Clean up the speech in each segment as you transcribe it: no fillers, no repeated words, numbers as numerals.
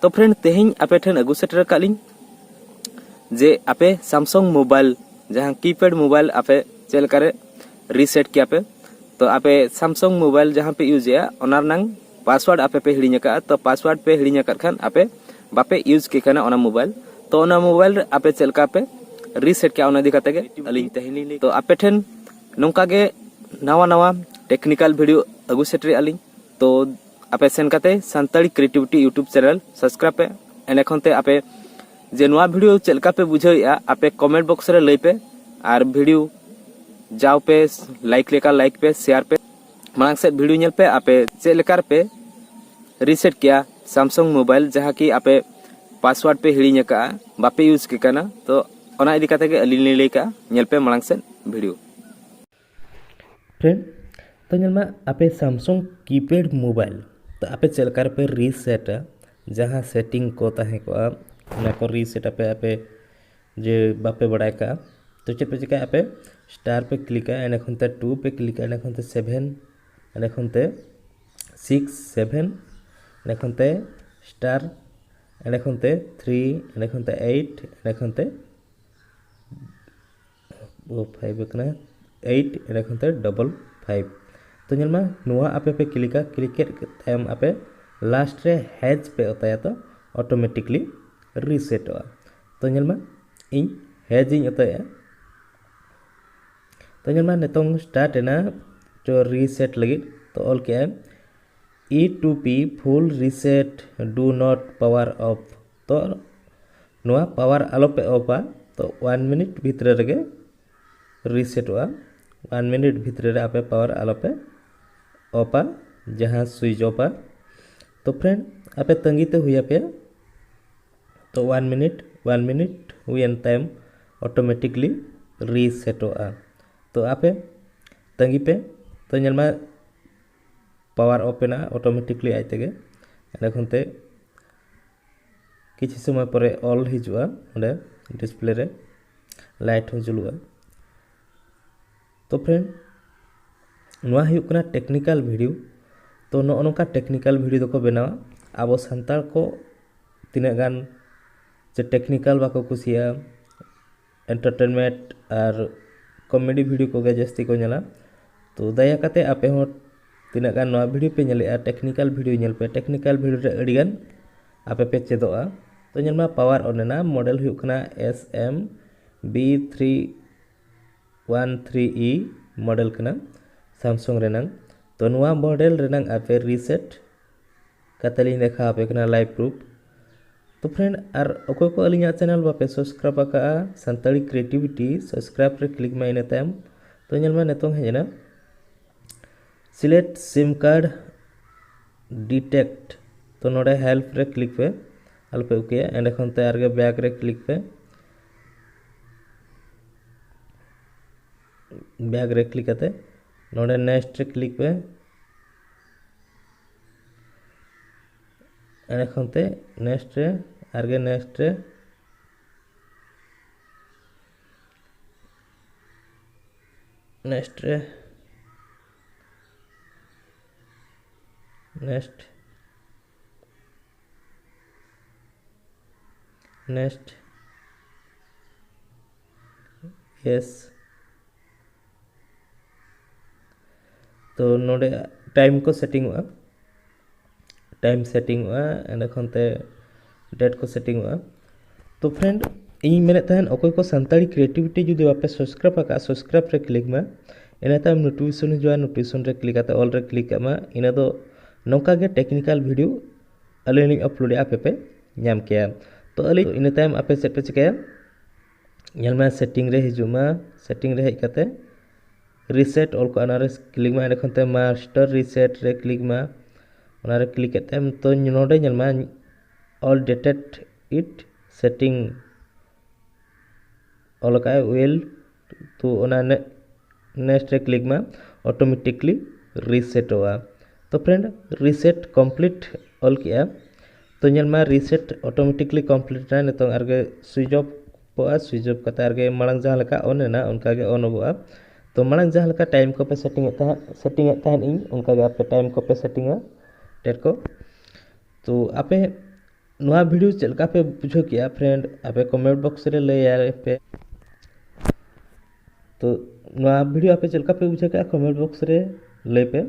तो फ्रेंड तेहिं आपे ठेन अगु सेटर कालिंग जे आपे सैमसंग मोबाइल जहां कीपैड मोबाइल आपे चेल करे रीसेट किया पे तो आपे सैमसंग मोबाइल जहां पे यूज या ओनार नंग पासवर्ड आपे पे हिड़िंग का तो पासवर्ड पे हिड़िंग कर खान आपे बापे यूज के खाना ओना मोबाइल तो ओना मोबाइल आपे चेल का पे रीसेट किया ओना दिखाते गे अलिंग तेहिनी तो आपे ठेन नोंका गे नवा नवा टेक्निकल वीडियो अगु सेटर अलिंग तो आपे सेन काते Santali creativity YouTube channel subscribe पे एने खनते आपे जे नवा वीडियो चलका पे बुझाइया आपे कमेंट बॉक्स रे लई पे और वीडियो जाओ पे लाइक लेका लाइक पे शेयर पे मांग से वीडियो नेल पे आपे चे लेकर पे रीसेट किया सैमसंग मोबाइल जहां की आपे पासवर्ड पे हिड़िंग का बापे यूज के काना तो ओना इदी काते के अलिन ले का नेल पे मांग से वीडियो फ्रेंड तो नेलमा आपे सैमसंग कीपैड मोबाइल तो आपे चलकर पे रीसेट जहां सेटिंग को तहे को रीसेट आपे जे बापे बड़ाय का तो चेक पे चिका आपे स्टार पे क्लिक है एने खनते 2 पे क्लिक है एने खनते 7 एने खनते 6 7 एने खनते स्टार एने खनते 3 एने खनते 8 एने खनते 5 कना 8 एने खनते 5 तो नेलमा नुआ आपे पे क्लिक तायम आपे लास्ट रे हैज पे होता तो ऑटोमेटिकली रीसेट होगा तो नेलमा इन हैज इन होता तो नेलमा नितोंग स्टार्ट एना जो रीसेट लगी तो ऑल के E2P full reset do not power of तो नुआ पावर आलो पे ऑफा तो 1 मिनट भीतर रगे रीसेट होगा 1 मिनट भीतर आपे पावर आलो पे ऑफा जहां स्विच ऑफा तो फ्रेंड आपे तंगीते हुई पे तो 1 मिनट हुई टाइम ऑटोमेटिकली रीसेट होगा तो आपे तंगी पे तो नेलमा पावर ऑफ ना ऑटोमेटिकली आय तेगे एने खनते किछि समय परे ऑल हिजुआ ओंडे डिस्प्ले रे लाइट हो जुलुआ तो फ्रेंड नुआ हुई कना टेक्निकल वीडियो तो नोका टेक्निकल वीडियो दको बनावा आबो संताल को तिना गान जे टेक्निकल बाको कुसिया एंटरटेनमेंट और कॉमेडी वीडियो को गे जस्ती को नेला तो दया काते आपे हो तिना गान नवा वीडियो पे नेले टेक्निकल वीडियो नेल पे टेक्निकल वीडियो रे अडिगान आपे पे चेदोआ तो नेलमा पावर ऑनना मॉडल हुई कना SM B313E मॉडल कना सैमसंग रेनांग तो नुआ मॉडल रेनांग आपे रीसेट कतली देखा आपे कना लाइव प्रूफ तो फ्रेंड और अकोय को अलिया चैनल बापे सब्सक्राइब का संताली क्रिएटिविटी सब्सक्राइब रे क्लिक मा इने तायम तो नेलमा नेतों हेजना सिलेक्ट सिम कार्ड डिटेक्ट तो नोडे हेल्प रे क्लिक पे हेल्प पे ओके एंड एखन तैयार के बैक रे क्लिक पे बैक रे क्लिक करते नोडे नेक्स्ट रे क्लिक पे एंड एखन ते नेक्स्ट रे आगे नेक्स्ट रे नेक्स्ट रे नेक्स्ट नेक्स्ट यस तो नोडे टाइम को सेटिंग हुआ टाइम सेटिंग हुआ एंड खनते डेट को सेटिंग हुआ तो फ्रेंड इन मेने तहन अकोय को संताली क्रिएटिविटी जुदी बापे सब्सक्राइब का सब्सक्राइब रे क्लिक मा एना ताम नोटिफिकेशन हिजुआ नोटिफिकेशन रे क्लिक आते ऑल रे क्लिक मा इना दो नौका गे टेक्निकल वीडियो अलिनी अपलोड आपे पे नाम किया तो अली इन ताम आपे सेट पे चिकाया नेलमा सेटिंग रे हिजुमा सेटिंग रे हेज काते रीसेट ऑल को अनारे क्लिक मा एने खनते मास्टर रीसेट रे क्लिक मा ओनारे क्लिक एतम तो नोडे नेलमा ऑल डेटेड इट सेटिंग ऑल का वेल तो ओना नेक्स्ट रे क्लिक मा ऑटोमेटिकली रीसेट होगा तो फ्रेंड रीसेट कंप्लीट ऑल किया तो नेलमा रीसेट ऑटोमेटिकली कंप्लीट ना नितो आरगे स्विच ऑफ पोआ स्विच ऑफ कता आरगे मांग जहां लका ऑन ना उनका गे ऑन होगा तो मांग जहां लका टाइम को पे सेटिंग इन उनका गे आपे टाइम को पे सेटिंग डेट को तो आपे नवा वीडियो चलका पे बुझो किया फ्रेंड आपे कमेंट बॉक्स रे ले यार पे तो नवा वीडियो आपे चलका पे बुझो किया कमेंट बॉक्स रे ले पे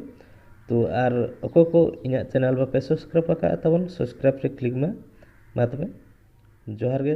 तो आर अको को इना चैनल बापे सब्सक्राइब का तबन सब्सक्राइब रे क्लिक में मा तबे जोहार गे।